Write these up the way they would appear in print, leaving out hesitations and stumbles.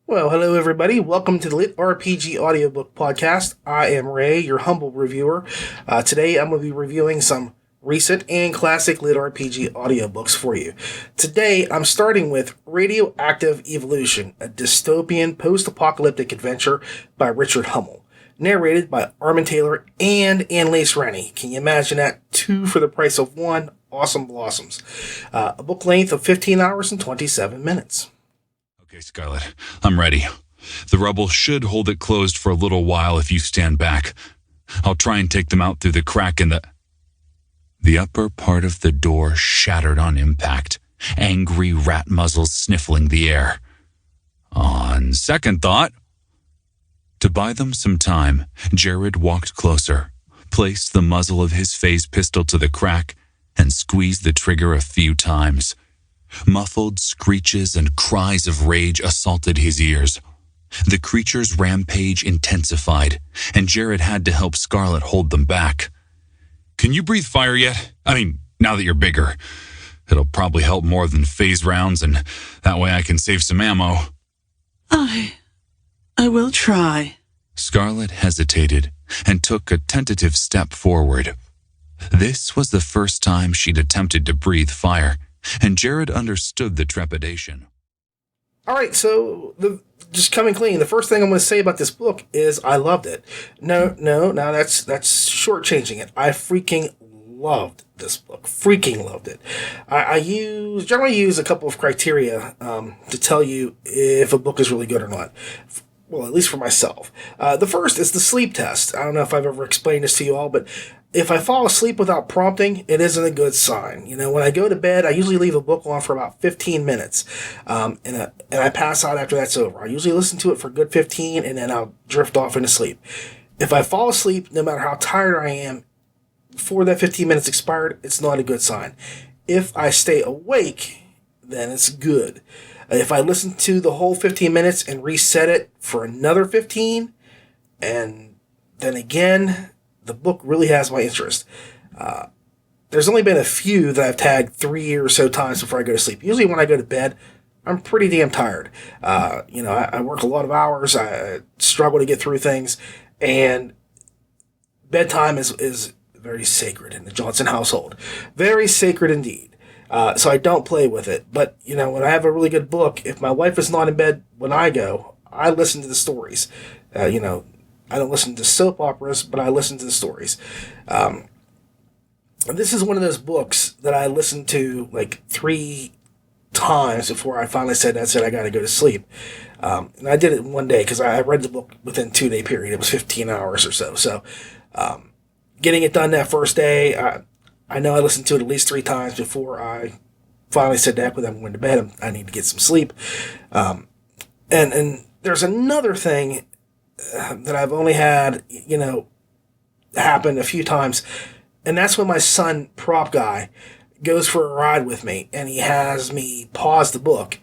Well, hello everybody. Welcome to the LitRPG Audiobook Podcast. I am Ray, your humble reviewer. Today I'm going to be reviewing some recent and classic LitRPG audiobooks for you. Today I'm starting with Radioactive Evolution, a dystopian post-apocalyptic adventure by Richard Hummel, narrated by Armin Taylor and Annalise Rennie. Can you imagine that? Two for the price of one. Awesome blossoms. A book length of 15 hours and 27 minutes. Okay, Scarlet, I'm ready. The rubble should hold it closed for a little while if you stand back. I'll try and take them out through the crack in The upper part of the door shattered on impact, angry rat muzzles sniffling the air. On second thought, to buy them some time, Jared walked closer, placed the muzzle of his phase pistol to the crack, and squeezed the trigger a few times. Muffled screeches and cries of rage assaulted his ears. The creature's rampage intensified, and Jared had to help Scarlet hold them back. Can you breathe fire yet? I mean, now that you're bigger. It'll probably help more than phase rounds, and that way I can save some ammo. I will try. Scarlet hesitated and took a tentative step forward. This was the first time she'd attempted to breathe fire, and Jared understood the trepidation. All right, so just coming clean, the first thing I'm going to say about this book is I loved it. No, that's shortchanging it. I freaking loved this book. Freaking loved it. I generally use a couple of criteria to tell you if a book is really good or not. Well, at least for myself. The first is the sleep test. I don't know if I've ever explained this to you all, but if I fall asleep without prompting, it isn't a good sign. You know, when I go to bed, I usually leave a book on for about 15 minutes, and I pass out after that's over. I usually listen to it for a good 15, and then I'll drift off into sleep. If I fall asleep, no matter how tired I am, before that 15 minutes expired, it's not a good sign. If I stay awake, then it's good. If I listen to the whole 15 minutes and reset it for another 15, and then again, the book really has my interest. There's only been a few that I've tagged 3 or so times before I go to sleep. Usually when I go to bed, I'm pretty damn tired. I work a lot of hours. I struggle to get through things. And bedtime is very sacred in the Johnson household. Very sacred indeed. So I don't play with it. But, when I have a really good book, if my wife is not in bed when I go, I listen to the stories. I don't listen to soap operas, but I listen to the stories. This is one of those books that I listened to like 3 times before I finally said, that's it, I got to go to sleep. And I did it in one day because I read the book within a 2-day period. It was 15 hours or so. So getting it done that first day, I know I listened to it at least 3 times before I finally said, heck with them, went to bed. I need to get some sleep. And there's another thing that I've only had, happen a few times. And that's when my son, Prop Guy, goes for a ride with me. And he has me pause the book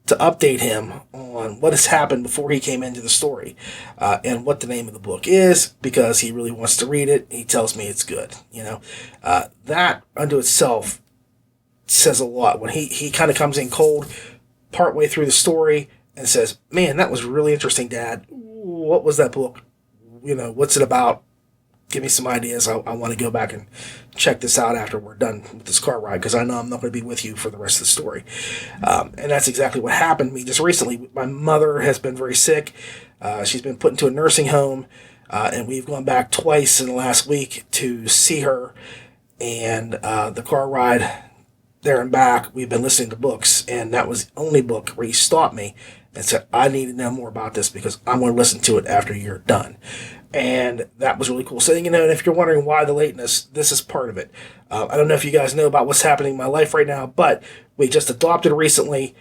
to update him on what has happened before he came into the story. And what the name of the book is, because he really wants to read it. He tells me it's good. That unto itself says a lot. When he kind of comes in cold partway through the story and says, man, that was really interesting, Dad. What was that book? What's it about? Give me some ideas. I want to go back and check this out after we're done with this car ride, because I know I'm not going to be with you for the rest of the story. And that's exactly what happened to me just recently. My mother has been very sick. She's been put into a nursing home, and we've gone back twice in the last week to see her. And the car ride there and back, we've been listening to books, and that was the only book where he stopped me and said, I need to know more about this because I'm going to listen to it after you're done. And that was really cool. So, and if you're wondering why the lateness, this is part of it. I don't know if you guys know about what's happening in my life right now, but we just adopted recently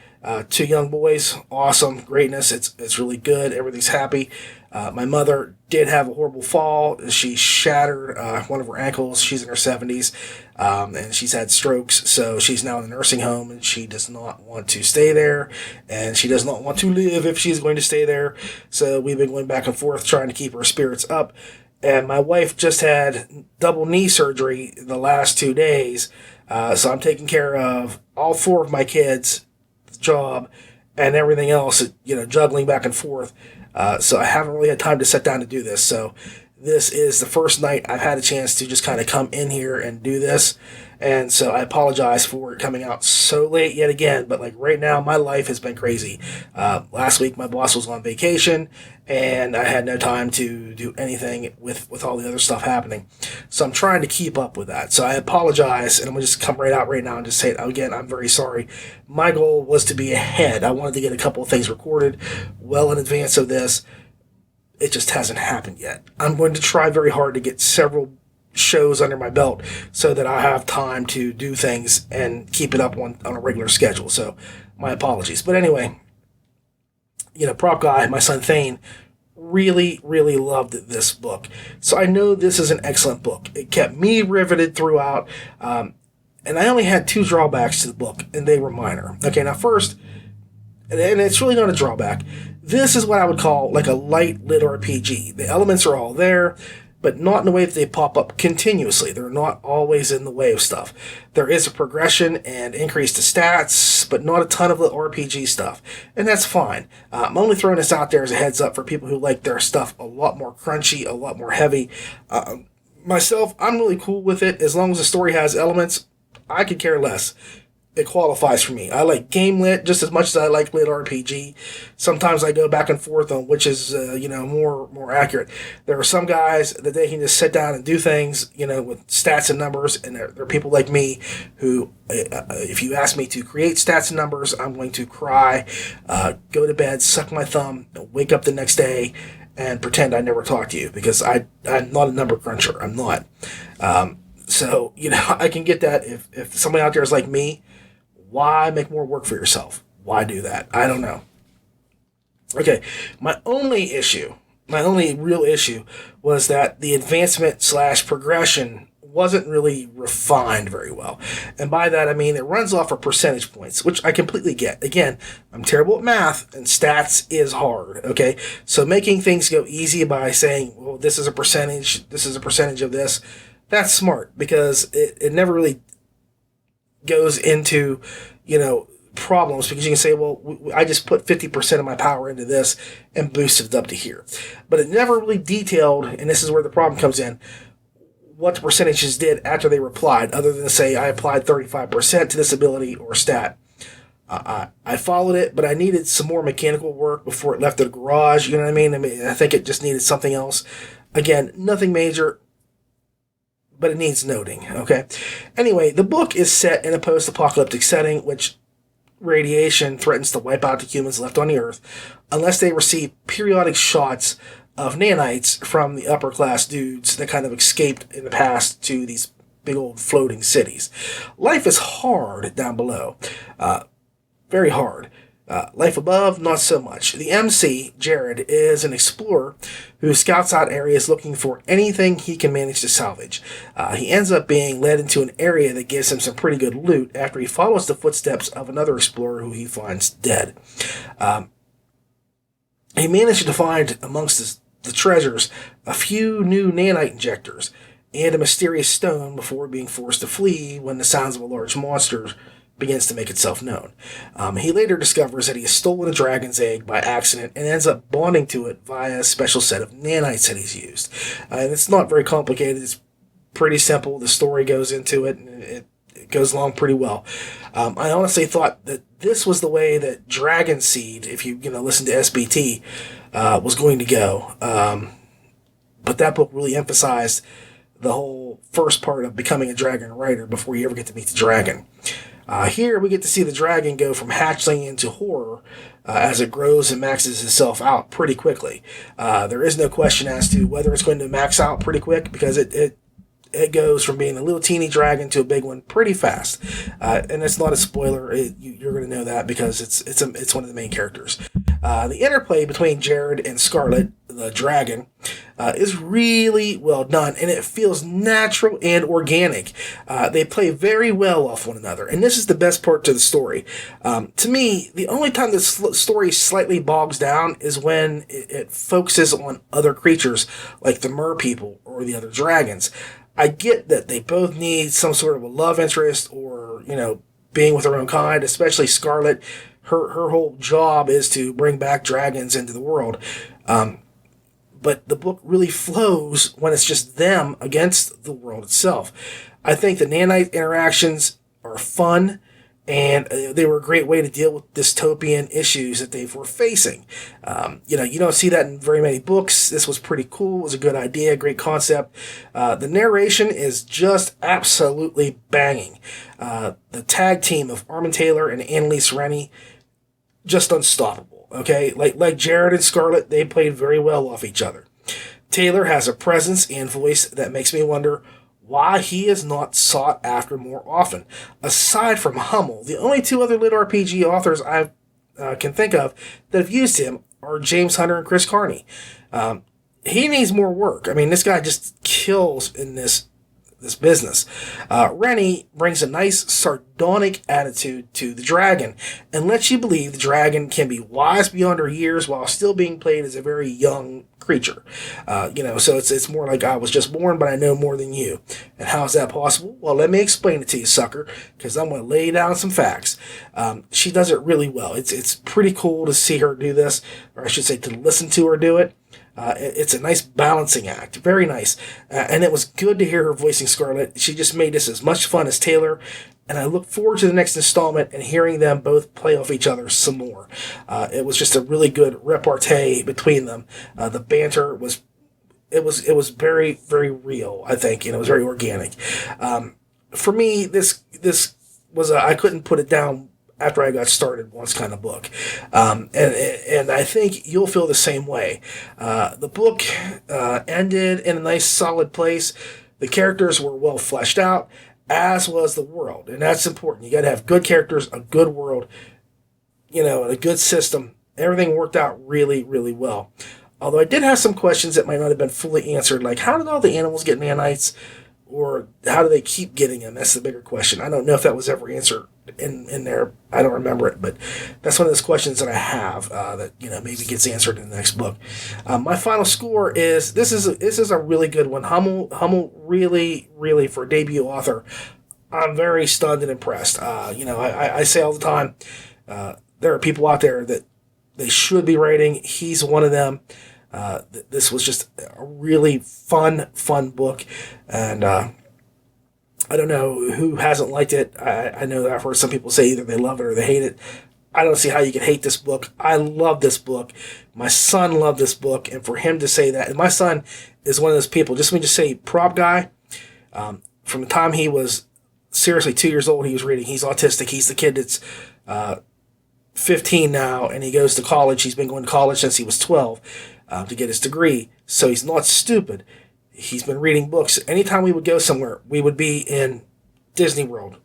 2 young boys. Awesome. Greatness. It's really good. Everything's happy. My mother did have a horrible fall. She shattered one of her ankles. She's in her 70s, and she's had strokes. So she's now in a nursing home, and she does not want to stay there, and she does not want to live if she's going to stay there. So we've been going back and forth trying to keep her spirits up. And my wife just had double knee surgery in the last 2 days. So I'm taking care of all 4 of my kids, the job, and everything else, juggling back and forth. So I haven't really had time to sit down to do this. So this is the first night I've had a chance to just kind of come in here and do this. And so I apologize for it coming out so late yet again. But like right now, my life has been crazy. Last week, my boss was on vacation, and I had no time to do anything with all the other stuff happening. So I'm trying to keep up with that. So I apologize, and I'm going to just come right out right now and just say, again, I'm very sorry. My goal was to be ahead. I wanted to get a couple of things recorded well in advance of this. It just hasn't happened yet. I'm going to try very hard to get several shows under my belt so that I have time to do things and keep it up on a regular schedule. So my apologies. But anyway, Prop Guy, my son Thane, really, really loved this book. So I know this is an excellent book. It kept me riveted throughout. And I only had 2 drawbacks to the book, and they were minor. Okay, now first, and it's really not a drawback, this is what I would call like a light lit RPG. The elements are all there, but not in the way that they pop up continuously. They're not always in the way of stuff. There is a progression and increase to stats, but not a ton of little RPG stuff. And that's fine. I'm only throwing this out there as a heads up for people who like their stuff a lot more crunchy, a lot more heavy. Myself, I'm really cool with it. As long as the story has elements, I could care less. It qualifies for me. I like Gamelit just as much as I like LitRPG. Sometimes I go back and forth on which is, more accurate. There are some guys that they can just sit down and do things, with stats and numbers, and there are people like me who, if you ask me to create stats and numbers, I'm going to cry, go to bed, suck my thumb, wake up the next day, and pretend I never talked to you, because I'm not a number cruncher. I'm not. So, I can get that if somebody out there is like me. Why make more work for yourself? Why do that? I don't know. Okay, my only real issue was that the advancement/progression wasn't really refined very well. And by that, I mean it runs off of percentage points, which I completely get. Again, I'm terrible at math, and stats is hard, okay? So making things go easy by saying, well, this is a percentage of this, that's smart, because it never really goes into, problems, because you can say, well, I just put 50% of my power into this and boosted it up to here. But it never really detailed, and this is where the problem comes in, what the percentages did after they were applied, other than to say, I applied 35% to this ability or stat. I followed it, but I needed some more mechanical work before it left the garage, you know what I mean? I think it just needed something else. Again, nothing major, but it needs noting, okay? Anyway, the book is set in a post-apocalyptic setting, which radiation threatens to wipe out the humans left on the Earth unless they receive periodic shots of nanites from the upper-class dudes that kind of escaped in the past to these big old floating cities. Life is hard down below. Very hard. Life above, not so much. The MC, Jared, is an explorer who scouts out areas looking for anything he can manage to salvage. He ends up being led into an area that gives him some pretty good loot after he follows the footsteps of another explorer who he finds dead. He managed to find amongst the treasures a few new nanite injectors and a mysterious stone before being forced to flee when the sounds of a large monster begins to make itself known. He later discovers that he has stolen a dragon's egg by accident and ends up bonding to it via a special set of nanites that he's used. And it's not very complicated. It's pretty simple. The story goes into it, and it goes along pretty well. I honestly thought that this was the way that Dragon Seed, if you listen to SBT, was going to go. But that book really emphasized the whole first part of becoming a dragon rider before you ever get to meet the dragon. Here we get to see the dragon go from hatchling into horror as it grows and maxes itself out pretty quickly. There is no question as to whether it's going to max out pretty quick, because it goes from being a little teeny dragon to a big one pretty fast. And it's not a spoiler. You're going to know that because it's one of the main characters. The interplay between Jared and Scarlet, the dragon, is really well done, and it feels natural and organic. They play very well off one another, and this is the best part to the story. To me, the only time the story slightly bogs down is when it focuses on other creatures, like the mer people or the other dragons. I get that they both need some sort of a love interest or, being with their own kind, especially Scarlet. her whole job is to bring back dragons into the world. But the book really flows when it's just them against the world itself. I think the nanite interactions are fun, and they were a great way to deal with dystopian issues that they were facing. You don't see that in very many books. This was pretty cool. It was a good idea, great concept. The narration is just absolutely banging. The tag team of Armin Taylor and Annalise Rennie, just unstoppable. Okay, like Jared and Scarlett, they played very well off each other. Taylor has a presence and voice that makes me wonder why he is not sought after more often. Aside from Hummel, the only two other LitRPG authors I can think of that have used him are James Hunter and Chris Carney. He needs more work. I mean, this guy just kills in this business. Rennie brings a nice sardonic attitude to the dragon and lets you believe the dragon can be wise beyond her years while still being played as a very young creature. So it's more like I was just born, but I know more than you. And how is that possible? Well, let me explain it to you, sucker, because I'm going to lay down some facts. She does it really well. It's pretty cool to see her do this, or I should say to listen to her do it. It's a nice balancing act. Very nice. And it was good to hear her voicing Scarlett. She just made this as much fun as Taylor. And I look forward to the next installment and hearing them both play off each other some more. It was just a really good repartee between them. The banter was very, very real, I think. It was very organic. For me, this was I couldn't put it down after I got started once kind of book. And I think you'll feel the same way. The book ended in a nice solid place. The characters were well fleshed out, as was the world. And that's important. You got to have good characters, a good world, and a good system. Everything worked out really, really well. Although I did have some questions that might not have been fully answered, like how did all the animals get nanites? Or how do they keep getting them? That's the bigger question. I don't know if that was ever answered in there. I don't remember it, but that's one of those questions that I have that maybe gets answered in the next book. My final score is this is a really good one. Hummel really, really, for a debut author, I'm very stunned and impressed. I say all the time, there are people out there that they should be writing. He's one of them. This was just a really fun book, and I don't know who hasn't liked it. I know that I've heard some people say either they love it or they hate it. I don't see how you can hate this book. I love this book. My son loved this book, and for him to say that, and my son is one of those people, let me just say, prop guy, from the time he was seriously 2 years old, he was reading. He's autistic. He's the kid that's 15 now, and he goes to college. He's been going to college since he was 12. To get his degree, so he's not stupid. He's been reading books. Anytime we would go somewhere, we would be in Disney World.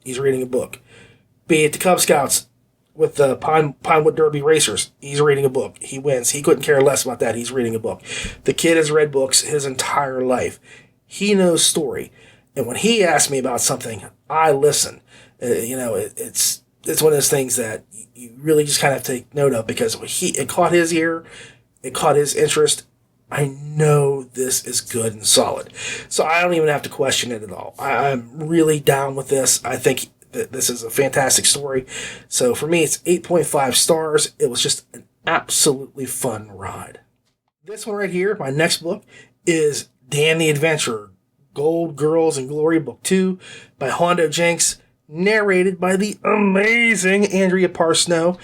He's reading a book. Be it the Cub Scouts with the Pinewood Derby Racers, he's reading a book. He wins. He couldn't care less about that. He's reading a book. The kid has read books his entire life. He knows story. And when he asks me about something, I listen. It's one of those things that you really just kind of take note of because it caught his ear. It caught his interest. I know this is good and solid. So I don't even have to question it at all. I'm really down with this. I think that this is a fantastic story. So for me, it's 8.5 stars. It was just an absolutely fun ride. This one right here, my next book, is Dan the Adventurer, Gold, Girls, and Glory, Book 2 by Hondo Jenks, narrated by the amazing Andrea Parsnow,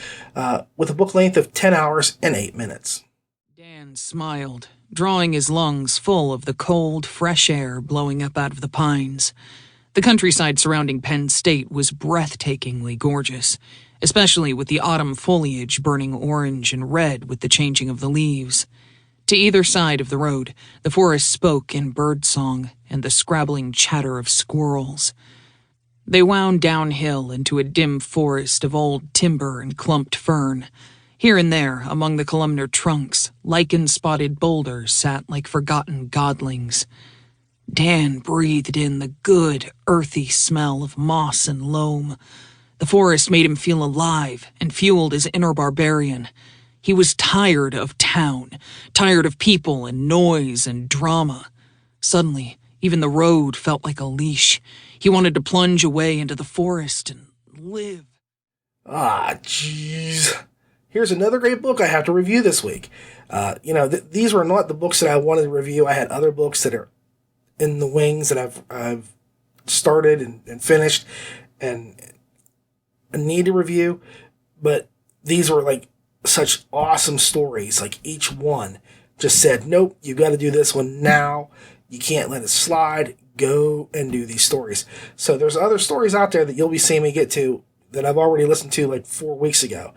with a book length of 10 hours and 8 minutes. Dan smiled, drawing his lungs full of the cold, fresh air blowing up out of the pines. The countryside surrounding Penn State was breathtakingly gorgeous, especially with the autumn foliage burning orange and red with the changing of the leaves. To either side of the road, the forest spoke in birdsong and the scrabbling chatter of squirrels. They wound downhill into a dim forest of old timber and clumped fern. Here and there, among the columnar trunks, lichen-spotted boulders sat like forgotten godlings. Dan breathed in the good, earthy smell of moss and loam. The forest made him feel alive and fueled his inner barbarian. He was tired of town, tired of people and noise and drama. Suddenly, even the road felt like a leash. He wanted to plunge away into the forest and live. Jeez. Here's another great book I have to review this week. These were not the books that I wanted to review. I had other books that are in the wings that I've started and finished and need to review. But these were like such awesome stories. Like each one just said, nope, you got to do this one now. You can't let it slide. Go and do these stories. So there's other stories out there that you'll be seeing me get to that I've already listened to like 4 weeks ago.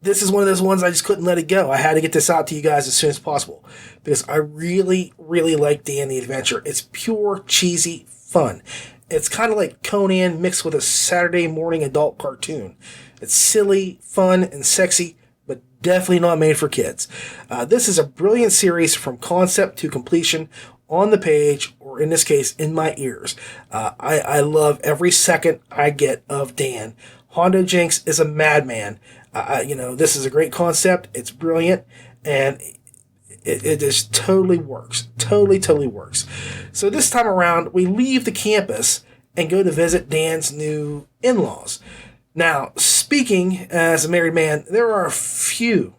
This is one of those ones I just couldn't let it go. I had to get this out to you guys as soon as possible because I really, really like Dan the Adventure. It's pure, cheesy fun. It's kind of like Conan mixed with a Saturday morning adult cartoon. It's silly, fun, and sexy, but definitely not made for kids. This is a brilliant series from concept to completion on the page, or in this case, in my ears. I love every second I get of Dan. Hondo Jinx is a madman. This is a great concept. It's brilliant, and it just totally works. Totally works. So this time around, we leave the campus and go to visit Dan's new in-laws. Now, speaking as a married man, there are a few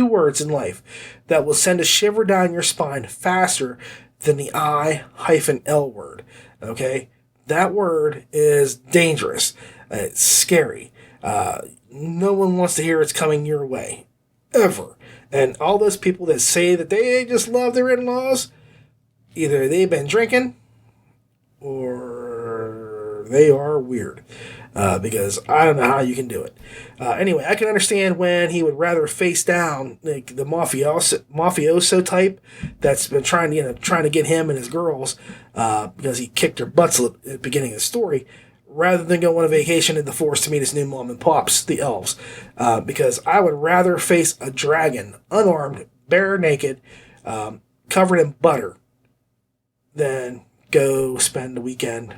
words in life that will send a shiver down your spine faster than the I-L word. Okay? That word is dangerous. It's scary. No one wants to hear it's coming your way. Ever. And all those people that say that they just love their in-laws, either they've been drinking or they are weird. Because I don't know how you can do it. Anyway, I can understand when he would rather face down like the mafioso type that's been trying to get him and his girls because he kicked their butts at the beginning of the story, rather than go on a vacation in the forest to meet his new mom and pops, the elves. Because I would rather face a dragon, unarmed, bare naked, covered in butter, than go spend the weekend.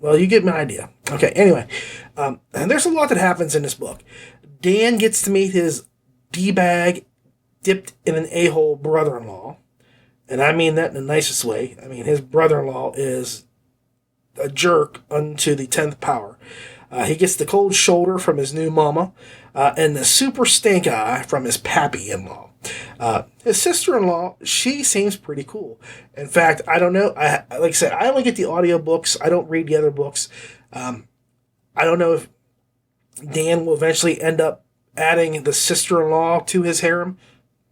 Well, you get my idea. Okay, anyway. And there's a lot that happens in this book. Dan gets to meet his D-bag, dipped in an a-hole brother-in-law. And I mean that in the nicest way. I mean, his brother-in-law is a jerk unto the 10th power. He gets the cold shoulder from his new mama, and the super stink eye from his pappy-in-law. His sister-in-law, she seems pretty cool. In fact, I don't know. Like I said, I only get the audiobooks. I don't read the other books. I don't know if Dan will eventually end up adding the sister-in-law to his harem,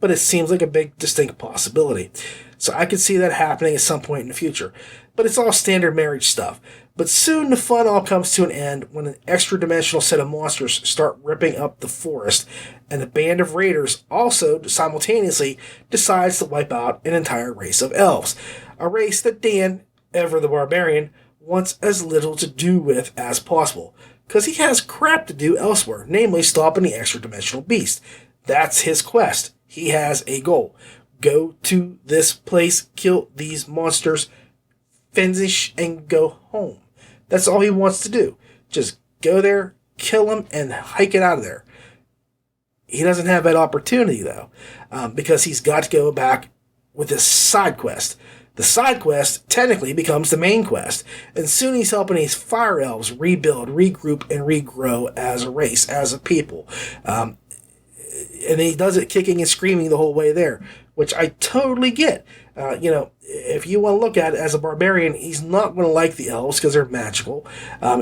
but it seems like a big, distinct possibility. So I could see that happening at some point in the future. But it's all standard marriage stuff. But soon the fun all comes to an end when an extra-dimensional set of monsters start ripping up the forest, and the band of raiders also simultaneously decides to wipe out an entire race of elves. A race that Dan, ever the barbarian, wants as little to do with as possible, because he has crap to do elsewhere, namely stopping the extra-dimensional beast. That's his quest. He has a goal. Go to this place, kill these monsters, finish, and go home. That's all he wants to do. Just go there, kill him, and hike it out of there. He doesn't have that opportunity, though, because he's got to go back with this side quest. The side quest technically becomes the main quest, and soon he's helping these fire elves rebuild, regroup, and regrow as a race, as a people. And he does it kicking and screaming the whole way there, which I totally get. If you want to look at it as a barbarian, he's not going to like the elves because they're magical.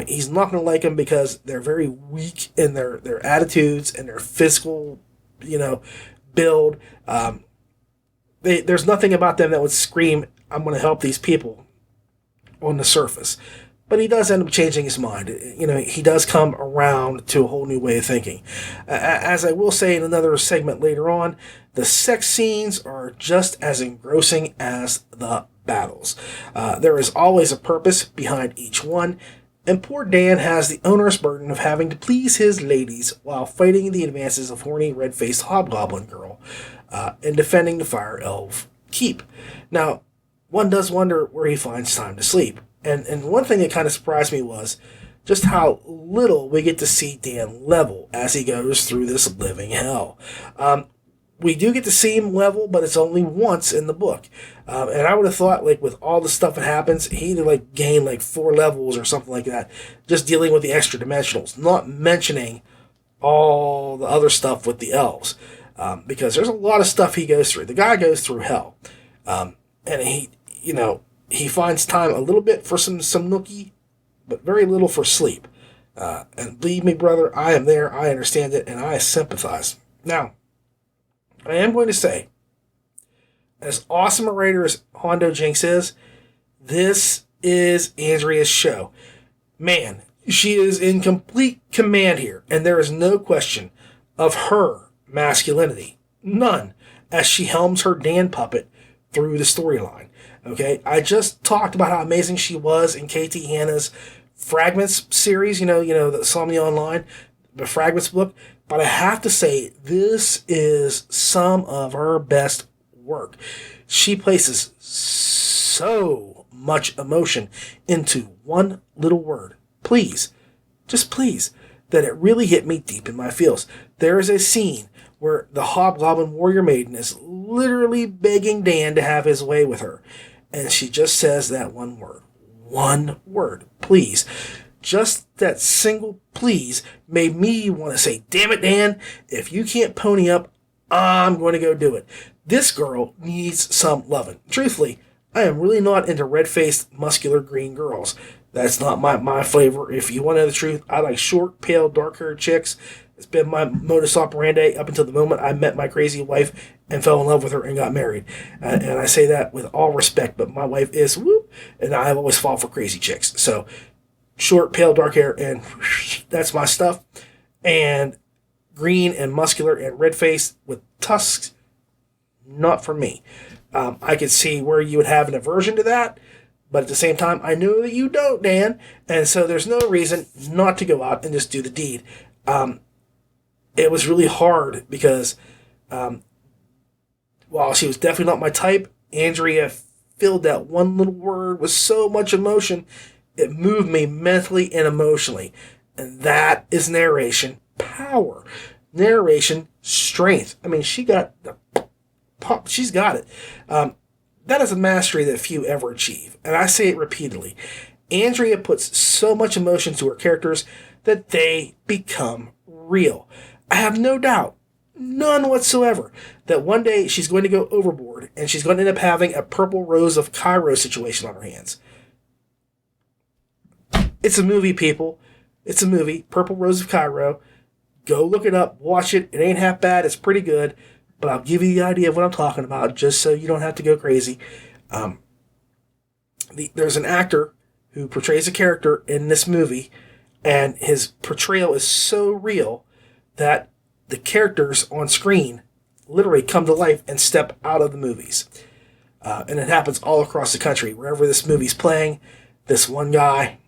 He's not going to like them because they're very weak in their attitudes and their physical, build. There's nothing about them that would scream, I'm going to help these people on the surface. But he does end up changing his mind. He does come around to a whole new way of thinking. As I will say in another segment later on, the sex scenes are just as engrossing as the battles. There is always a purpose behind each one, and poor Dan has the onerous burden of having to please his ladies while fighting the advances of horny red-faced hobgoblin girl and defending the fire elf keep. Now, one does wonder where he finds time to sleep. And one thing that kind of surprised me was just how little we get to see Dan level as he goes through this living hell. we do get the same level, but it's only once in the book. And I would have thought, like, with all the stuff that happens, he'd have, like, gained, like, 4 levels or something like that, just dealing with the extra dimensionals, not mentioning all the other stuff with the elves. Because there's a lot of stuff he goes through. The guy goes through hell. And he finds time a little bit for some nookie, but very little for sleep. And believe me, brother, I am there, I understand it, and I sympathize. Now, I am going to say, as awesome a writer as Hondo Jinx is, this is Andrea's show. Man, she is in complete command here, and there is no question of her masculinity. None, as she helms her Dan puppet through the storyline. Okay, I just talked about how amazing she was in KT Hanna's Fragments series, the Somnia Online, the Fragments book. But I have to say, this is some of her best work. She places so much emotion into one little word. Please. Just please. That it really hit me deep in my feels. There is a scene where the Hobgoblin Warrior Maiden is literally begging Dan to have his way with her. And she just says that one word. One word. Please. Just that single please made me want to say, damn it, Dan, if you can't pony up, I'm going to go do it. This girl needs some loving. Truthfully, I am really not into red-faced, muscular green girls. That's not my flavor. If you want to know the truth, I like short, pale, dark-haired chicks. It's been my modus operandi up until the moment I met my crazy wife and fell in love with her and got married. And I say that with all respect, but my wife is whoop, and I always fall for crazy chicks. So, short, pale, dark hair, and that's my stuff. And green and muscular and red-faced with tusks, not for me. I could see where you would have an aversion to that, but at the same time, I know that you don't, Dan, and so there's no reason not to go out and just do the deed. It was really hard because while she was definitely not my type, Andrea filled that one little word with so much emotion, it moved me mentally and emotionally. And that is narration power. Narration strength. I mean, she's got it. That is a mastery that few ever achieve. And I say it repeatedly. Andrea puts so much emotion to her characters that they become real. I have no doubt, none whatsoever, that one day she's going to go overboard and she's going to end up having a Purple Rose of Cairo situation on her hands. It's a movie, people. It's a movie, Purple Rose of Cairo. Go look it up, watch it. It ain't half bad, it's pretty good. But I'll give you the idea of what I'm talking about, just so you don't have to go crazy. There's an actor who portrays a character in this movie, and his portrayal is so real that the characters on screen literally come to life and step out of the movies. And it happens all across the country. Wherever this movie's playing, this one guy,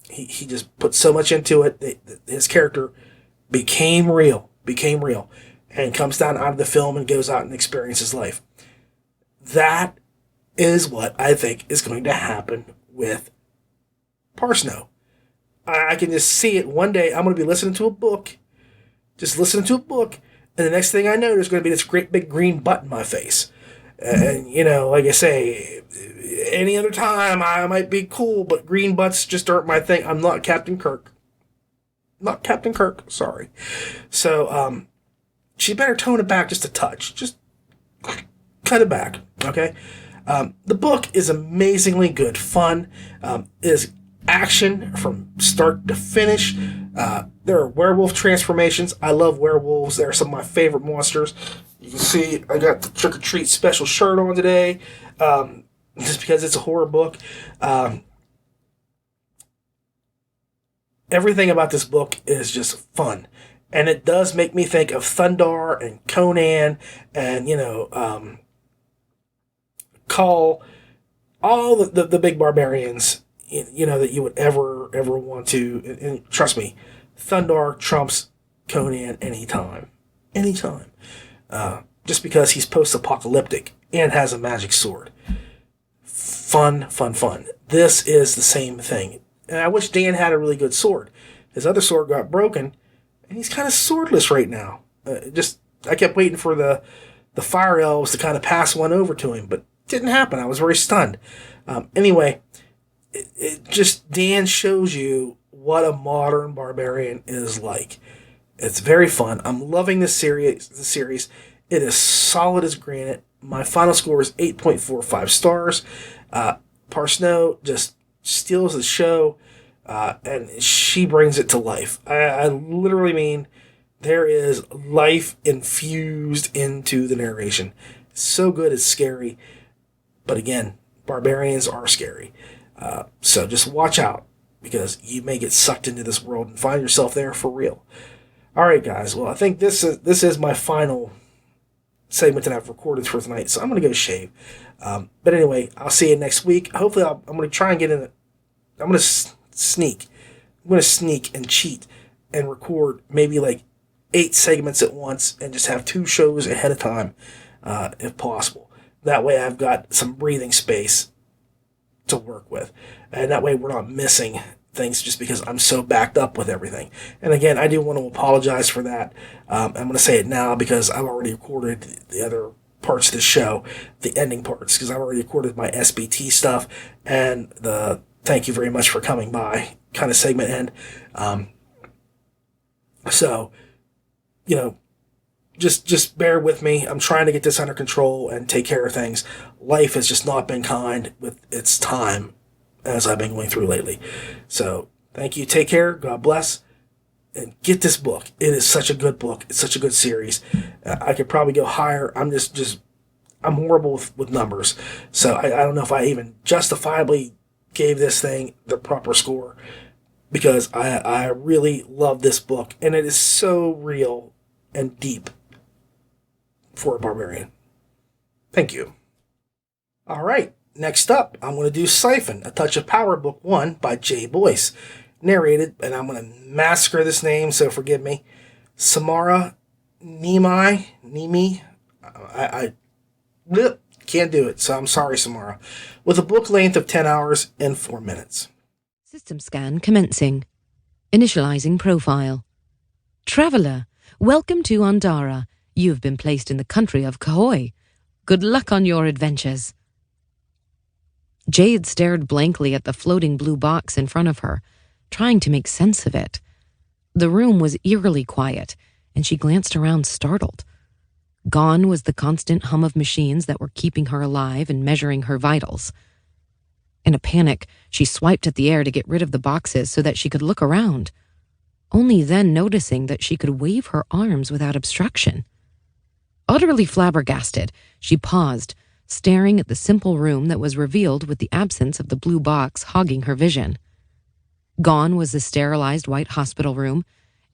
he just put so much into it. His character became real, and comes down out of the film and goes out and experiences life. That is what I think is going to happen with Parsnow. I can just see it. One day I'm going to be listening to a book, and the next thing I know, there's going to be this great big green butt in my face. And, like I say, any other time I might be cool, but green butts just aren't my thing. I'm not Captain Kirk. Sorry. So, she better tone it back just a touch. Just cut it back, okay? The book is amazingly good fun. It is action from start to finish. There are werewolf transformations. I love werewolves. They're some of my favorite monsters. You can see I got the Trick or Treat special shirt on today, just because it's a horror book. Everything about this book is just fun. And it does make me think of Thundar and Conan and, Kull, all the big barbarians, that you would ever want to. And trust me, Thundar trumps Conan anytime. Just because he's post-apocalyptic and has a magic sword. Fun. This is the same thing. And I wish Dan had a really good sword. His other sword got broken, and he's kind of swordless right now. I kept waiting for the the fire elves to kind of pass one over to him, but it didn't happen. I was very stunned. Anyway, Dan shows you what a modern barbarian is like. It's very fun. I'm loving this series. It is solid as granite. My final score is 8.45 stars. Parsnow just steals the show, and she brings it to life. I literally mean there is life infused into the narration. So good, it's scary. But again, barbarians are scary. So just watch out, because you may get sucked into this world and find yourself there for real. All right, guys. Well, I think this is my final segment that I've recorded for tonight, so I'm going to go shave. But anyway, I'll see you next week. Hopefully, I'm going to try and get in it. I'm going to sneak. I'm going to sneak and cheat and record maybe like 8 segments at once and just have 2 shows ahead of time, if possible. That way, I've got some breathing space to work with, and that way we're not missing things just because I'm so backed up with everything. And again, I do want to apologize for that. I'm going to say it now because I've already recorded the other parts of the show, the ending parts, because I've already recorded my SBT stuff and the thank you very much for coming by kind of segment end. So, just bear with me. I'm trying to get this under control and take care of things. Life has just not been kind with its time as I've been going through lately. So thank you. Take care. God bless. And get this book. It is such a good book. It's such a good series. I could probably go higher. I'm I'm horrible with numbers. So I don't know if I even justifiably gave this thing the proper score, because I really love this book. And it is so real and deep for a barbarian. Thank you. All right. Next up, I'm going to do Siphon, A Touch of Power, Book 1 by Jay Boyce. Narrated, and I'm going to massacre this name, so forgive me, Samara Nimi. I can't do it, so I'm sorry, Samara. With a book length of 10 hours and 4 minutes. System scan commencing. Initializing profile. Traveler, welcome to Andara. You have been placed in the country of Kahoi. Good luck on your adventures. Jade stared blankly at the floating blue box in front of her, trying to make sense of it. The room was eerily quiet, and she glanced around startled. Gone was the constant hum of machines that were keeping her alive and measuring her vitals. In a panic, she swiped at the air to get rid of the boxes so that she could look around, only then noticing that she could wave her arms without obstruction. Utterly flabbergasted, she paused, staring at the simple room that was revealed with the absence of the blue box hogging her vision. Gone was the sterilized white hospital room,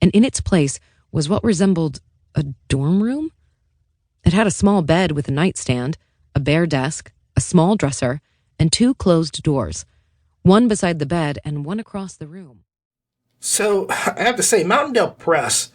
and in its place was what resembled a dorm room. It had a small bed with a nightstand, a bare desk, a small dresser, and 2 closed doors, one beside the bed and one across the room. So, I have to say, Mountaindale Press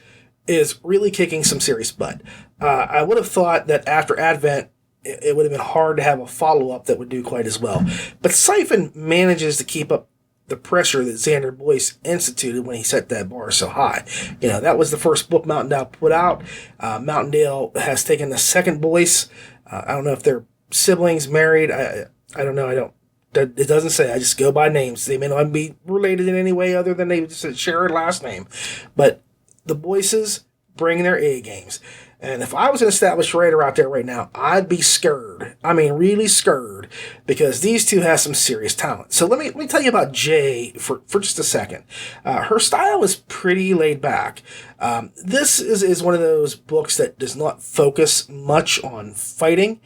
is really kicking some serious butt. I would have thought that after Advent, it would have been hard to have a follow-up that would do quite as well. But Siphon manages to keep up the pressure that Xander Boyce instituted when he set that bar so high. That was the first book Mountaindale put out. Mountaindale has taken the second Boyce. I don't know if they're siblings, married. I don't know. It doesn't say. I just go by names. They may not be related in any way other than they just share a last name. But the Boyces bring their A games. And if I was an established writer out there right now, I'd be scared. I mean, really scared, because these two have some serious talent. So let me tell you about Jay for just a second. Her style is pretty laid back. This is one of those books that does not focus much on fighting,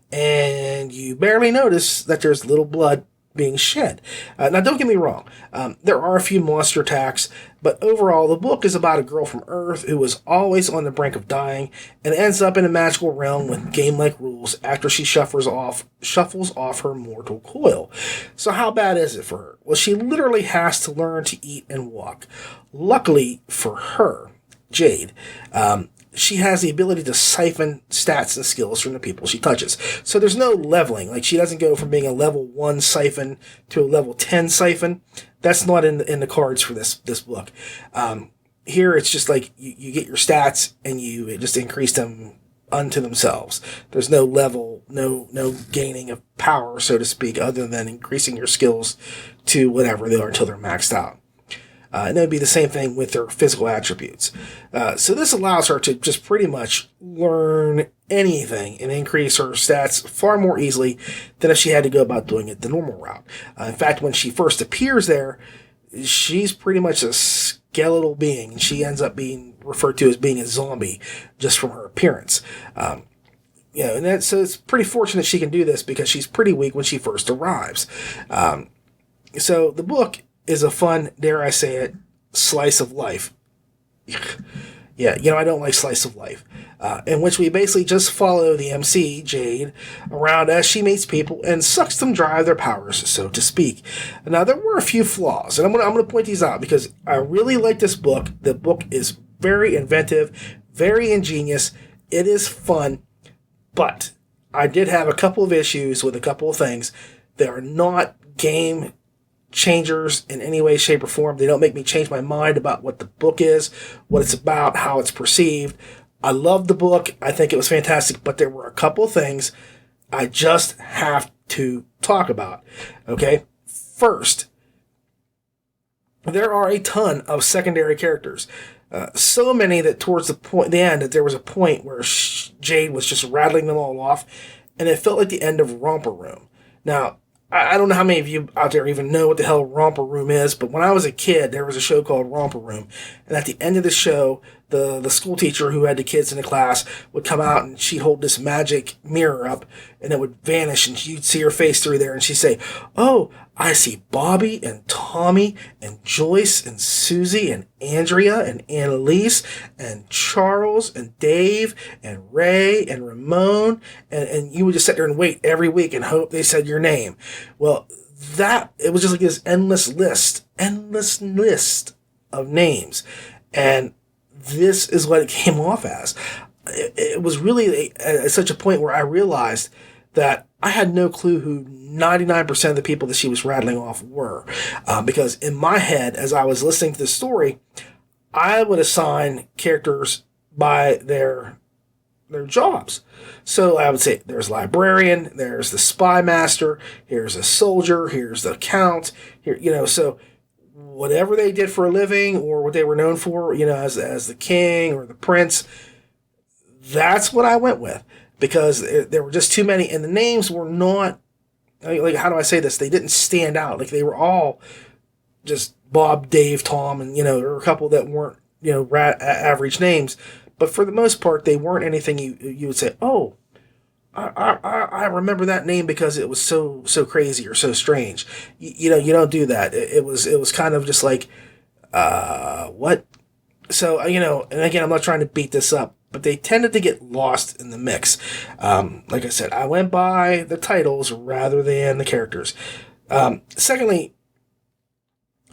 and you barely notice that there's little blood being shed. Now, don't get me wrong. There are a few monster attacks, but overall, the book is about a girl from Earth who is always on the brink of dying and ends up in a magical realm with game-like rules after she shuffles off her mortal coil. So how bad is it for her? Well, she literally has to learn to eat and walk. Luckily for her, Jade, she has the ability to siphon stats and skills from the people she touches. So there's no leveling. Like, she doesn't go from being a level 1 siphon to a level 10 siphon. That's not in the cards for this book. Here it's just like you get your stats and you just increase them unto themselves. There's no level, no gaining of power, so to speak, other than increasing your skills to whatever they are until they're maxed out. And that would be the same thing with their physical attributes. So this allows her to just pretty much learn anything and increase her stats far more easily than if she had to go about doing it the normal route. In fact, when she first appears there, she's pretty much a skeletal being, and she ends up being referred to as being a zombie just from her appearance. So it's pretty fortunate she can do this because she's pretty weak when she first arrives. So the book is a fun, dare I say it, slice of life. Yeah, I don't like slice of life. In which we basically just follow the MC, Jade, around as she meets people and sucks them dry of their powers, so to speak. Now, there were a few flaws, and I'm gonna point these out because I really like this book. The book is very inventive, very ingenious. It is fun, but I did have a couple of issues with a couple of things. They are not game changers in any way, shape, or form. They don't make me change my mind about what the book is, what it's about, how it's perceived. I love the book. I think it was fantastic, but there were a couple of things I just have to talk about. Okay? First, there are a ton of secondary characters. So many that towards the end, that there was a point where Jade was just rattling them all off, and it felt like the end of Romper Room. Now, I don't know how many of you out there even know what the hell Romper Room is, but when I was a kid, there was a show called Romper Room. And at the end of the show, the school teacher who had the kids in the class would come out and she'd hold this magic mirror up and it would vanish and you'd see her face through there and she'd say, "Oh, I see Bobby and Tommy and Joyce and Susie and Andrea and Annalise and Charles and Dave and Ray and Ramon." And you would just sit there and wait every week and hope they said your name. Well, it was just like this endless list of names. And this is what it came off as. It was really at such a point where I realized that I had no clue who 99% of the people that she was rattling off were. Because in my head, as I was listening to the story, I would assign characters by their jobs. So I would say there's librarian, there's the spy master, here's a soldier, here's the count, so whatever they did for a living or what they were known for, as the king or the prince, that's what I went with. Because there were just too many, and the names were not, like, how do I say this? They didn't stand out. Like, they were all just Bob, Dave, Tom, and, there were a couple that weren't, average names. But for the most part, they weren't anything you would say, "Oh, I remember that name because it was so crazy or so strange." You don't do that. It was kind of just like, what? So, and again, I'm not trying to beat this up, but they tended to get lost in the mix. Like I said, I went by the titles rather than the characters. Secondly,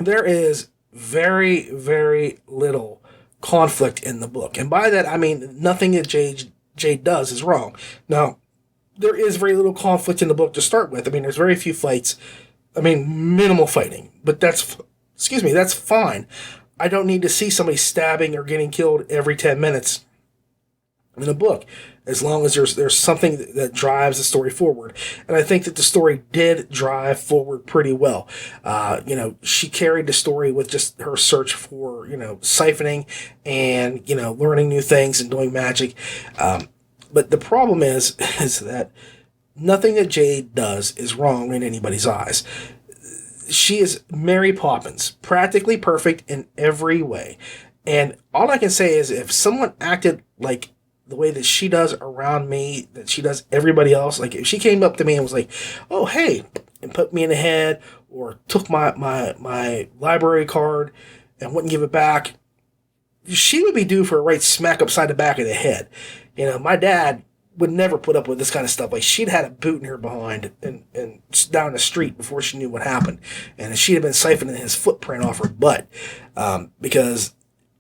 there is very, very little conflict in the book. And by that, I mean nothing that Jade does is wrong. Now, there is very little conflict in the book to start with. I mean, there's very few fights. I mean, minimal fighting. But that's fine. I don't need to see somebody stabbing or getting killed every 10 minutes in a book, as long as there's something that drives the story forward. And I think that the story did drive forward pretty well. She carried the story with just her search for, siphoning and, learning new things and doing magic. But the problem is that nothing that Jade does is wrong in anybody's eyes. She is Mary Poppins, practically perfect in every way. And all I can say is if someone acted like the way that she does around me, that she does everybody else, like if she came up to me and was like, "Oh, hey," and put me in the head or took my library card and wouldn't give it back, she would be due for a right smack upside the back of the head. My dad would never put up with this kind of stuff. Like, she'd had a boot in her behind and down the street before she knew what happened. And she'd have been siphoning his footprint off her butt because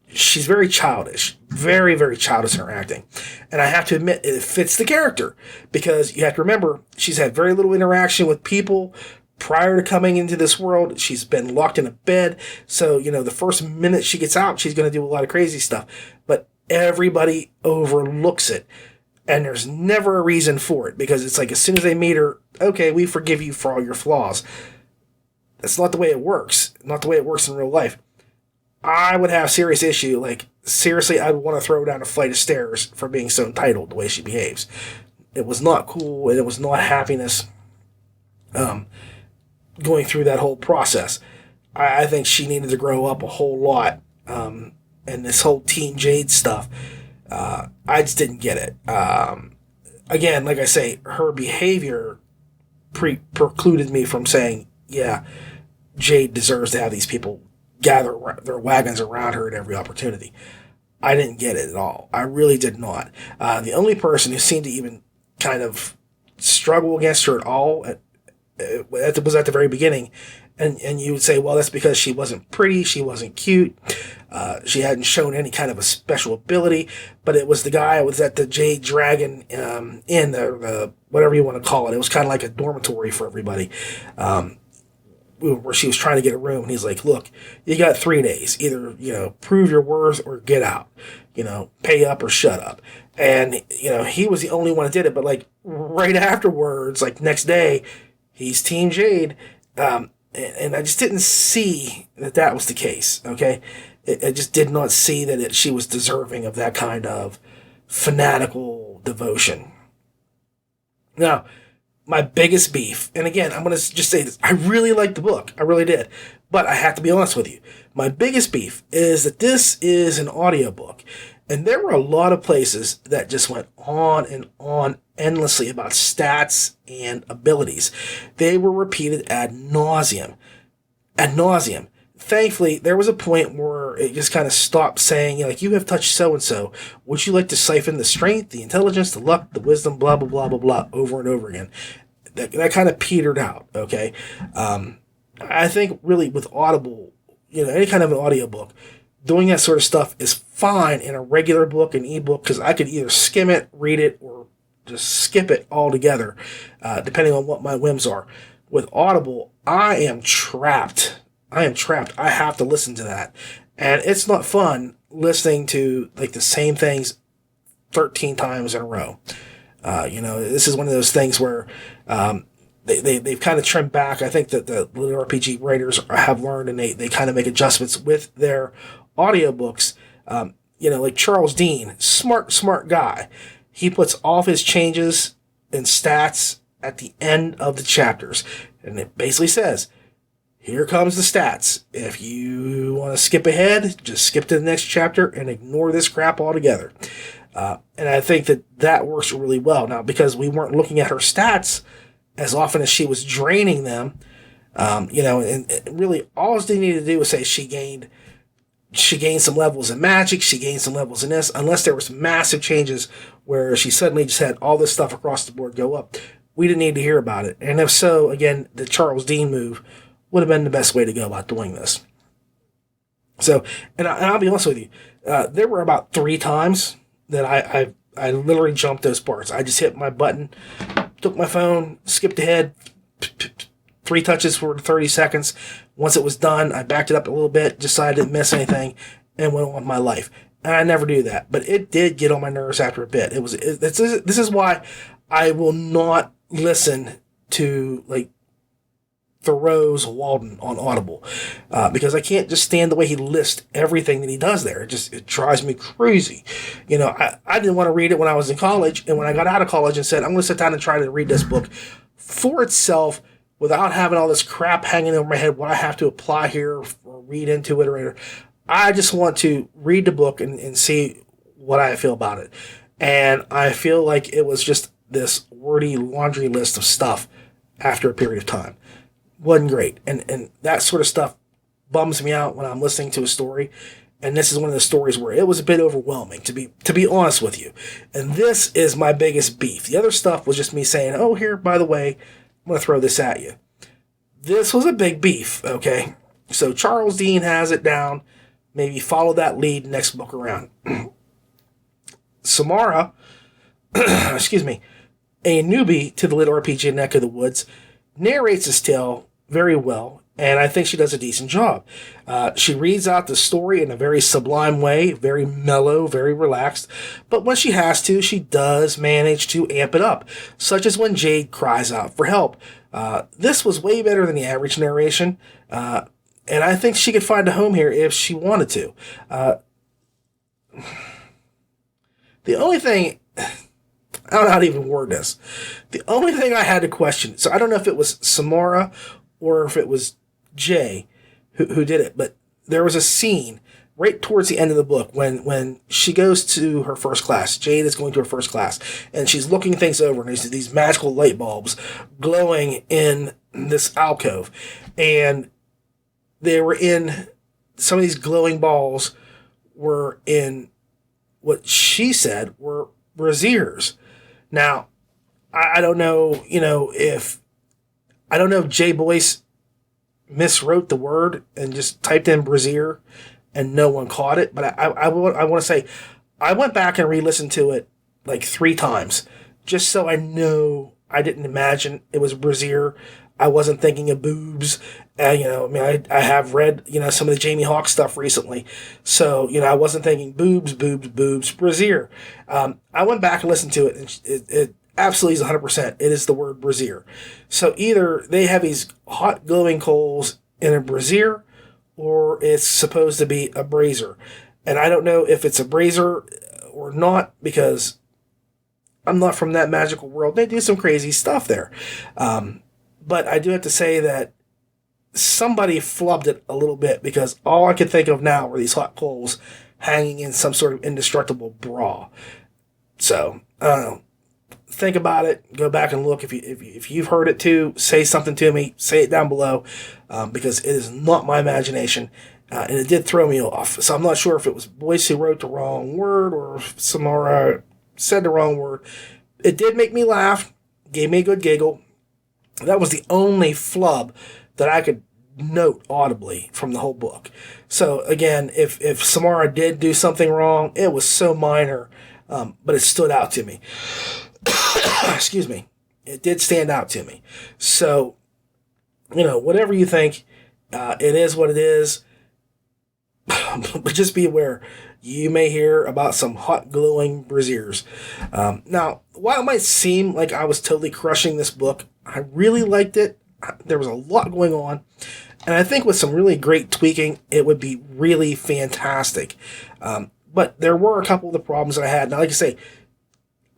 she's very childish, very, very childish in her acting. And I have to admit, it fits the character because you have to remember, she's had very little interaction with people prior to coming into this world. She's been locked in a bed. So, the first minute she gets out, she's going to do a lot of crazy stuff. But everybody overlooks it. And there's never a reason for it, because it's like as soon as they meet her, okay, we forgive you for all your flaws. That's not the way it works. Not the way it works in real life. I would have serious issue. Like, seriously, I'd want to throw her down a flight of stairs for being so entitled the way she behaves. It was not cool, and it was not happiness going through that whole process. I think she needed to grow up a whole lot. And this whole Team Jade stuff, I just didn't get it. Again, like I say, her behavior precluded me from saying, yeah, Jade deserves to have these people gather their wagons around her at every opportunity. I didn't get it at all. I really did not. The only person who seemed to even kind of struggle against her at all was at the very beginning. And you would say, well, that's because she wasn't pretty, she wasn't cute, she hadn't shown any kind of a special ability, but it was the guy who was at the Jade Dragon Inn, the whatever you want to call it. It was kind of like a dormitory for everybody, where she was trying to get a room, and he's like, look, you got 3 days. Either, prove your worth or get out. Pay up or shut up. And, he was the only one that did it, but, like, right afterwards, like, next day, he's Team Jade, and I just didn't see that was the case, okay? I just did not see that she was deserving of that kind of fanatical devotion. Now, my biggest beef, and again, I'm going to just say this, I really liked the book. I really did. But I have to be honest with you. My biggest beef is that this is an audiobook. And there were a lot of places that just went on and on endlessly about stats and abilities. They were repeated ad nauseum. Ad nauseum. Thankfully, there was a point where it just kind of stopped saying, you have touched so-and-so. Would you like to siphon the strength, the intelligence, the luck, the wisdom, blah, blah, blah, blah, blah, over and over again? That kind of petered out, okay? I think really with Audible, any kind of an audiobook, doing that sort of stuff is fine in a regular book, an ebook, because I could either skim it, read it, or just skip it altogether, depending on what my whims are. With Audible, I am trapped. I have to listen to that. And it's not fun listening to like the same things 13 times in a row. This is one of those things where they've kind of trimmed back. I think that the LitRPG writers have learned, and they kind of make adjustments with their audiobooks. Like Charles Dean, smart guy. He puts all of his changes and stats at the end of the chapters. And it basically says, here comes the stats. If you want to skip ahead, just skip to the next chapter and ignore this crap altogether. And I think that works really well. Now, because we weren't looking at her stats as often as she was draining them, and really all they needed to do was say she gained some levels in magic, she gained some levels in this, unless there was massive changes where she suddenly just had all this stuff across the board go up. We didn't need to hear about it. And if so, again, the Charles Dean move would have been the best way to go about doing this. So, and I'll be honest with you, there were about 3 times that I literally jumped those parts. I just hit my button, took my phone, skipped ahead, 3 touches for 30 seconds. Once it was done, I backed it up a little bit, decided I didn't miss anything, and went on with my life. And I never do that, but it did get on my nerves after a bit. This is why I will not listen to like Thoreau's Walden on Audible, because I can't just stand the way he lists everything that he does there. It drives me crazy. I didn't want to read it when I was in college, and when I got out of college and said, I'm going to sit down and try to read this book for itself without having all this crap hanging over my head, what I have to apply here or read into it, or I just want to read the book and see what I feel about it. And I feel like it was just this wordy laundry list of stuff after a period of time. Wasn't great. And that sort of stuff bums me out when I'm listening to a story. And this is one of the stories where it was a bit overwhelming, to be honest with you. And this is my biggest beef. The other stuff was just me saying, oh, here, by the way, I'm going to throw this at you. This was a big beef, okay? So Charles Dean has it down. Maybe follow that lead next book around. Samara, excuse me, a newbie to the LitRPG neck of the woods, narrates his tale very well, And I think she does a decent job. She reads out the story in a very sublime way, very mellow, very relaxed. But when she has to, she does manage to amp it up, such as when Jade cries out for help. This was way better than the average narration, and I think she could find a home here if she wanted to. The only thing, I don't know how to even word this. The only thing I had to question, so I don't know if it was Samara or if it was Jay who did it, but there was a scene right towards the end of the book when she goes to her first class. Jade is going to her first class, and she's looking things over, and there's these magical light bulbs glowing in this alcove, and they were in, some of these glowing balls were in what she said were braziers. Now, I don't know, if Jay Boyce miswrote the word and just typed in brazier and no one caught it, but I want to say I went back and re-listened to it like 3 times just so I know I didn't imagine it was brazier. I wasn't thinking of boobs. I have read, some of the Jamie Hawk stuff recently. So, I wasn't thinking boobs, brazier. I went back and listened to it, and it absolutely is 100%. It is the word brazier. So either they have these hot glowing coals in a brazier, or it's supposed to be a brazier. And I don't know if it's a brazier or not, because I'm not from that magical world. They do some crazy stuff there. But I do have to say that somebody flubbed it a little bit, because all I could think of now were these hot coals hanging in some sort of indestructible bra. So, I don't know. Think about it. Go back and look. If you've heard it too, say something to me. Say it down below, because it is not my imagination, and it did throw me off. So I'm not sure if it was Boyce who wrote the wrong word or if Samara said the wrong word. It did make me laugh. Gave me a good giggle. That was the only flub that I could note audibly from the whole book. So again, if Samara did do something wrong, it was so minor, but it stood out to me. Excuse me. It did stand out to me. So, whatever you think, it is what it is. But just be aware, you may hear about some hot glowing braziers. Now, while it might seem like I was totally crushing this book, I really liked it. There was a lot going on. And I think with some really great tweaking, it would be really fantastic. But there were a couple of the problems that I had. Now, like I say,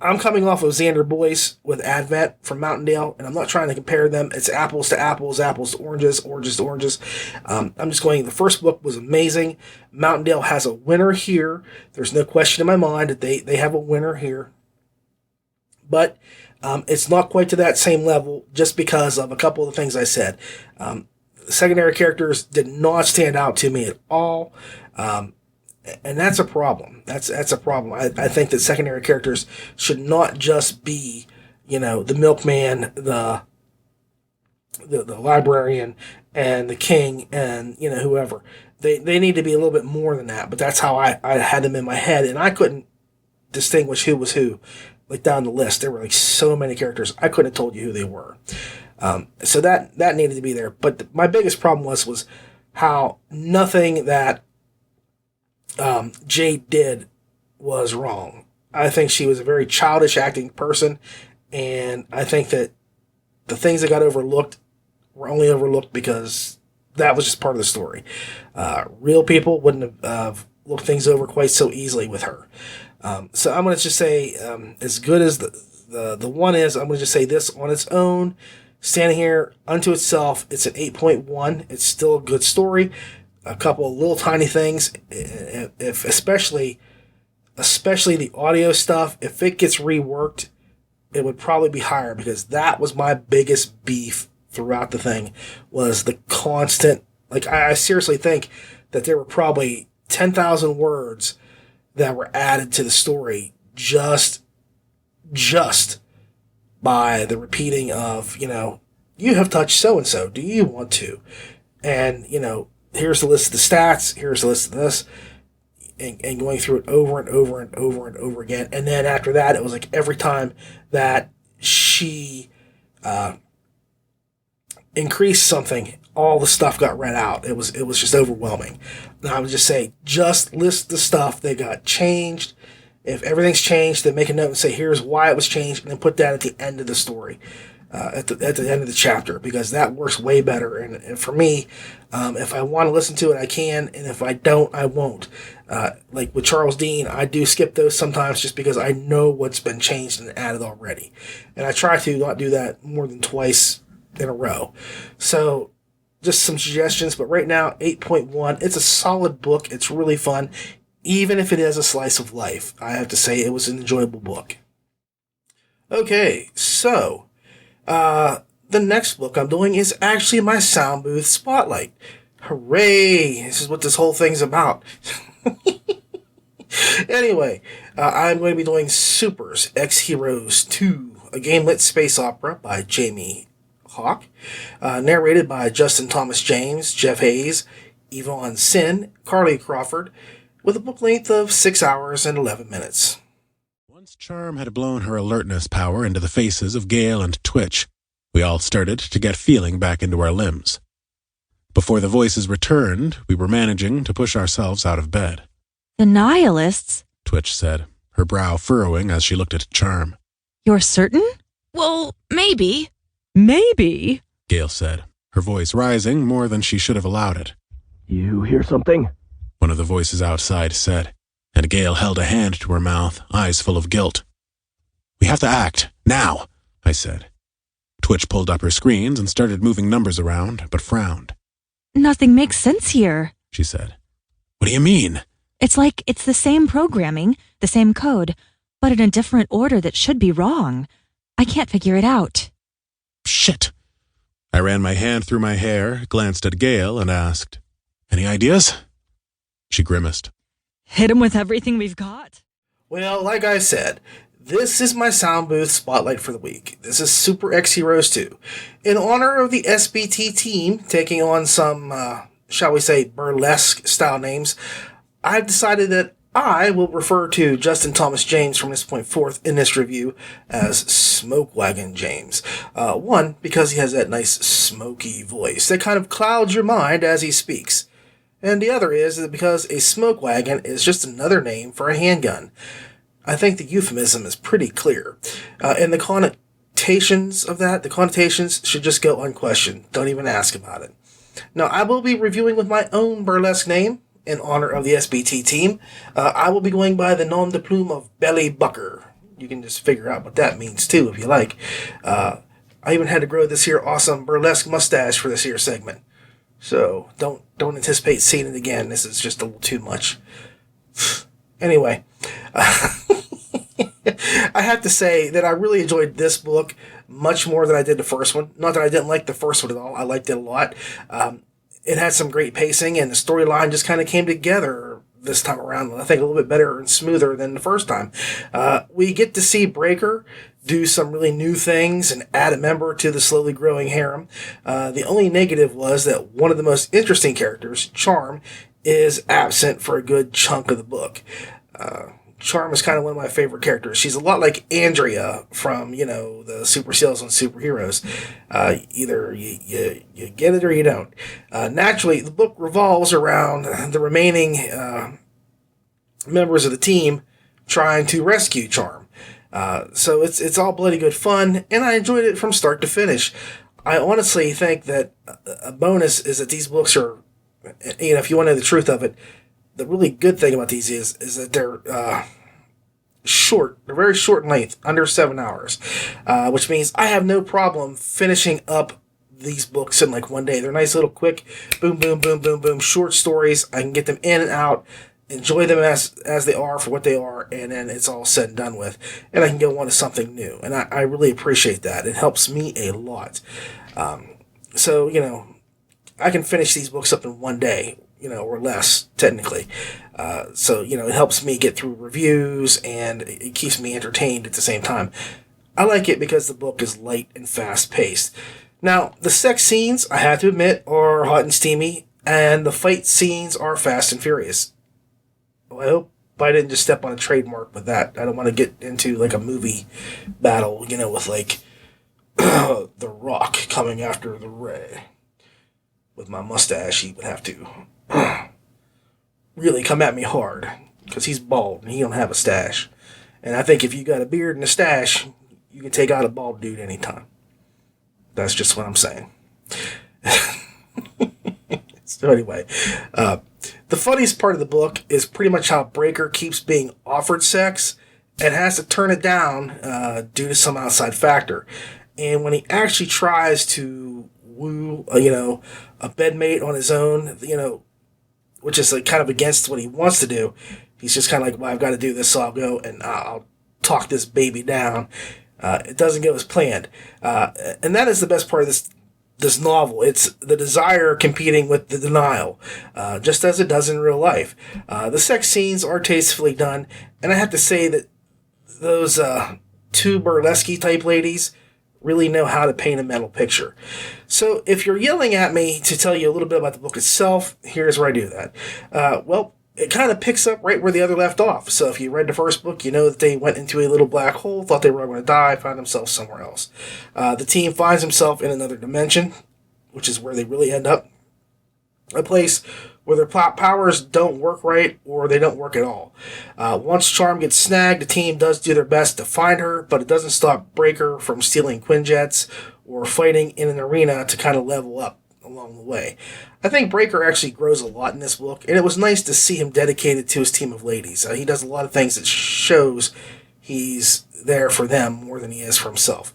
I'm coming off of Xander Boyce with Advent from Mountaindale, and I'm not trying to compare them. It's apples to apples, apples to oranges, oranges to oranges. I'm just going, the first book was amazing. Mountaindale has a winner here. There's no question in my mind that they have a winner here. But it's not quite to that same level just because of a couple of the things I said. Secondary characters did not stand out to me at all. And that's a problem. That's a problem. I think that secondary characters should not just be, the milkman, the librarian, and the king, and, whoever. They need to be a little bit more than that. But that's how I had them in my head, and I couldn't distinguish who was who. Like down the list, there were like so many characters. I couldn't have told you who they were. So that needed to be there. But my biggest problem was how nothing that Jade did was wrong. I think she was a very childish acting person, and I think that the things that got overlooked were only overlooked because that was just part of the story. Real people wouldn't have looked things over quite so easily with her. So I'm going to just say, as good as the one is, I'm going to just say this on its own, standing here unto itself, it's an 8.1. It's still a good story. A couple of little tiny things, if especially the audio stuff, if it gets reworked, it would probably be higher, because that was my biggest beef throughout the thing, was the constant, I seriously think that there were probably 10,000 words that were added to the story just by the repeating of, you have touched so-and-so, do you want to? And, here's the list of the stats, here's the list of this, and going through it over and over and over and over again. And then after that, it was like every time that she increased something all the stuff got read out. It was just overwhelming. And I would just say, just list the stuff that got changed. If everything's changed, then make a note and say, here's why it was changed, and then put that at the end of the story, at the end of the chapter, because that works way better. And for me, if I want to listen to it, I can, and if I don't, I won't. Like with Charles Dean, I do skip those sometimes just because I know what's been changed and added already. And I try to not do that more than twice in a row. So just some suggestions, but right now, 8.1, it's a solid book. It's really fun. Even if it is a slice of life, I have to say it was an enjoyable book. Okay, so the next book I'm doing is actually my Sound Booth Spotlight. Hooray! This is what this whole thing's about. Anyway, I'm going to be doing Super's X-Heroes 2, a Gamelit space opera by Jamie Hawk, narrated by Justin Thomas James, Jeff Hayes, Yvonne Sin, Carly Crawford, with a book length of 6 hours and 11 minutes. Once Charm had blown her alertness power into the faces of Gale and Twitch, we all started to get feeling back into our limbs. Before the voices returned, we were managing to push ourselves out of bed. The Nihilists? Twitch said, her brow furrowing as she looked at Charm. You're certain? Well, maybe. Maybe, Gale said, her voice rising more than she should have allowed it. You hear something? One of the voices outside said, and Gale held a hand to her mouth, eyes full of guilt. We have to act, now, I said. Twitch pulled up her screens and started moving numbers around, but frowned. Nothing makes sense here, she said. What do you mean? It's like it's the same programming, the same code, but in a different order that should be wrong. I can't figure it out. Shit. I ran my hand through my hair, glanced at Gale, and asked, Any ideas? She grimaced. Hit him with everything we've got? Well, like I said, this is my Sound Booth Spotlight for the week. This is Super X-Heroes 2. In honor of the SBT team taking on some, shall we say, burlesque-style names, I've decided that I will refer to Justin Thomas James from this point forth in this review as Smoke Wagon James. One, because he has that nice smoky voice that kind of clouds your mind as he speaks. And the other is that because a smoke wagon is just another name for a handgun. I think the euphemism is pretty clear. And the connotations of that, the connotations should just go unquestioned. Don't even ask about it. Now, I will be reviewing with my own burlesque name in honor of the SBT team. I will be going by the nom de plume of Belly Bucker. You can just figure out what that means too, if you like. I even had to grow this here awesome burlesque mustache for this here segment. So don't anticipate seeing it again. This is just a little too much. Anyway, I have to say that I really enjoyed this book much more than I did the first one. Not that I didn't like the first one at all. I liked it a lot. It had some great pacing, and the storyline just kind of came together this time around. I think a little bit better and smoother than the first time. We get to see Breaker do some really new things and add a member to the slowly growing harem. The only negative was that one of the most interesting characters, Charm, is absent for a good chunk of the book. Charm is kind of one of my favorite characters. She's a lot like Andrea from, the Super Sales on Superheroes. Either you get it or you don't. Naturally, the book revolves around the remaining members of the team trying to rescue Charm. So it's all bloody good fun, and I enjoyed it from start to finish. I honestly think that a bonus is that these books are, if you want to know the truth of it, the really good thing about these is that they're short. They're very short in length, under 7 hours, which means I have no problem finishing up these books in like one day. They're nice little quick, boom, boom, boom, boom, boom, short stories. I can get them in and out, enjoy them as they are for what they are, and then it's all said and done with, and I can go on to something new. And I really appreciate that. It helps me a lot. So, I can finish these books up in one day, or less, technically. So, it helps me get through reviews, and it keeps me entertained at the same time. I like it because the book is light and fast-paced. Now, the sex scenes, I have to admit, are hot and steamy, and the fight scenes are fast and furious. Well, I hope I didn't just step on a trademark with that. I don't want to get into, like, a movie battle, with, like, The Rock coming after the Ray. with my mustache, he would have to really come at me hard, because he's bald and he don't have a stash. And I think if you got a beard and a stash, you can take out a bald dude anytime. That's just what I'm saying. So anyway, the funniest part of the book is pretty much how Breaker keeps being offered sex and has to turn it down due to some outside factor. And when he actually tries to woo, a bedmate on his own, which is kind of against what he wants to do, he's just kind of like, well, I've got to do this, so I'll go and I'll talk this baby down. It doesn't go as planned. And that is the best part of this novel. It's the desire competing with the denial, just as it does in real life. The sex scenes are tastefully done, and I have to say that those two burlesque type ladies really know how to paint a mental picture. So if you're yelling at me to tell you a little bit about the book itself, here's where I do that. Well, it kind of picks up right where the other left off. So if you read the first book, you know that they went into a little black hole, thought they were going to die, found themselves somewhere else. The team finds himself in another dimension, which is where they really end up. A place where their powers don't work right, or they don't work at all. Once Charm gets snagged, the team does do their best to find her, but it doesn't stop Breaker from stealing Quinjets or fighting in an arena to kind of level up along the way. I think Breaker actually grows a lot in this book, and it was nice to see him dedicated to his team of ladies. He does a lot of things that shows he's there for them more than he is for himself.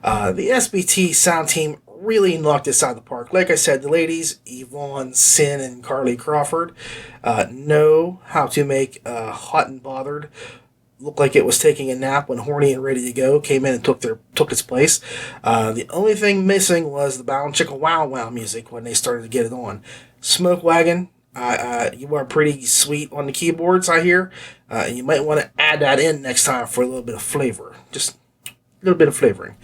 The SBT sound team really knocked this out of the park. Like I said, the ladies, Yvonne, Sin, and Carly Crawford, know how to make Hot and Bothered look like it was taking a nap when Horny and Ready to Go came in and took its place. The only thing missing was the Bow Chicka Wow Wow music when they started to get it on. Smoke Wagon, you are pretty sweet on the keyboards, I hear. You might want to add that in next time for a little bit of flavor. Just a little bit of flavoring.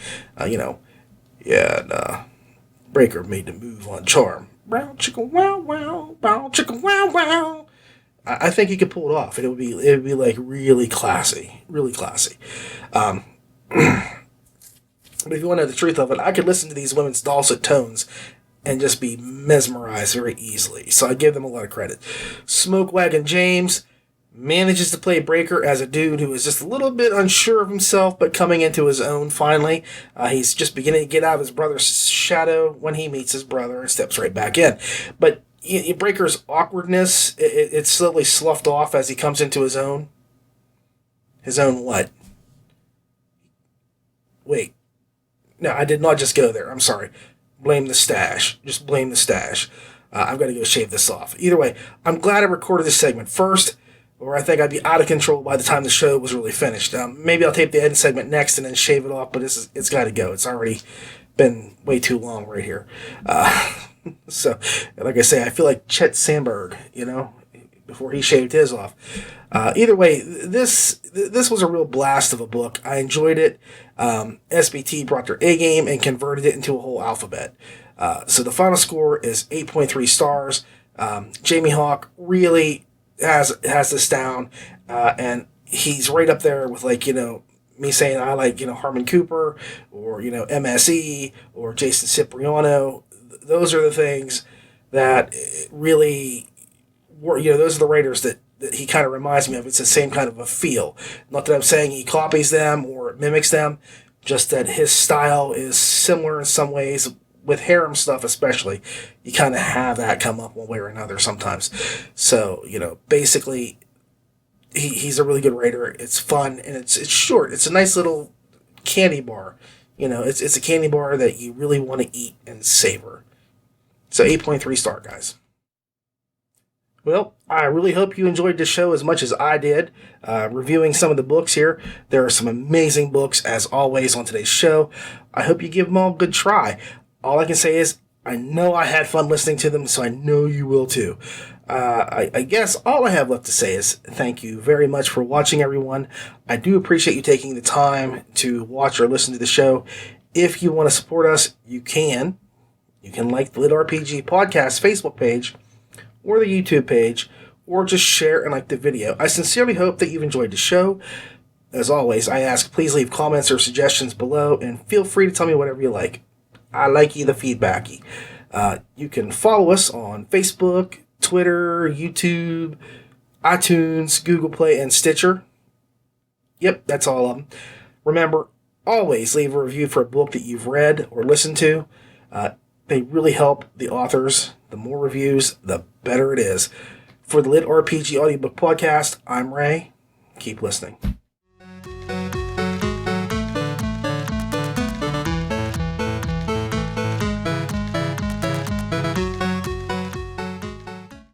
Breaker made the move on Charm. Bow Chicka Wow Wow, Bow Chicka Wow Wow. I think he could pull it off. It would be like really classy, really classy. But if you want to know the truth of it, I could listen to these women's dulcet tones and just be mesmerized very easily. So I give them a lot of credit. Smoke Wagon James manages to play Breaker as a dude who is just a little bit unsure of himself, but coming into his own finally. He's just beginning to get out of his brother's shadow when he meets his brother and steps right back in. But Breaker's awkwardness, it's slowly sloughed off as he comes into his own. His own what? Wait. No, I did not just go there. I'm sorry. Blame the stash. Just blame the stash. I've got to go shave this off. Either way, I'm glad I recorded this segment first, or I think I'd be out of control by the time the show was really finished. Maybe I'll tape the end segment next and then shave it off, but it's got to go. It's already been way too long right here. So, like I say, I feel like Chet Sandberg, before he shaved his off. Either way, this was a real blast of a book. I enjoyed it. SBT brought their A game and converted it into a whole alphabet. So the final score is 8.3 stars. Jamie Hawk really has this down, and he's right up there with me saying I like Harmon Cooper or MSE or Jason Cipriano. Those are the things that really were, those are the writers that he kind of reminds me of. It's the same kind of a feel. Not that I'm saying he copies them or mimics them, just that his style is similar in some ways. With harem stuff especially, you kind of have that come up one way or another sometimes. So, basically, he's a really good writer. It's fun, and it's short. It's a nice little candy bar. It's a candy bar that you really want to eat and savor. So 8.3 star, guys. Well, I really hope you enjoyed this show as much as I did, reviewing some of the books here. There are some amazing books, as always, on today's show. I hope you give them all a good try. All I can say is, I know I had fun listening to them, so I know you will too. I guess all I have left to say is thank you very much for watching, everyone. I do appreciate you taking the time to watch or listen to the show. If you want to support us, you can. You can like the LitRPG Podcast Facebook page or the YouTube page, or just share and like the video. I sincerely hope that you've enjoyed the show. As always, I ask please leave comments or suggestions below, and feel free to tell me whatever you like. I like the feedbacky. You can follow us on Facebook, Twitter, YouTube, iTunes, Google Play, and Stitcher. Yep, that's all of them. Remember, always leave a review for a book that you've read or listened to. They really help the authors. The more reviews, the better it is. For the LitRPG Audiobook Podcast, I'm Ray. Keep listening.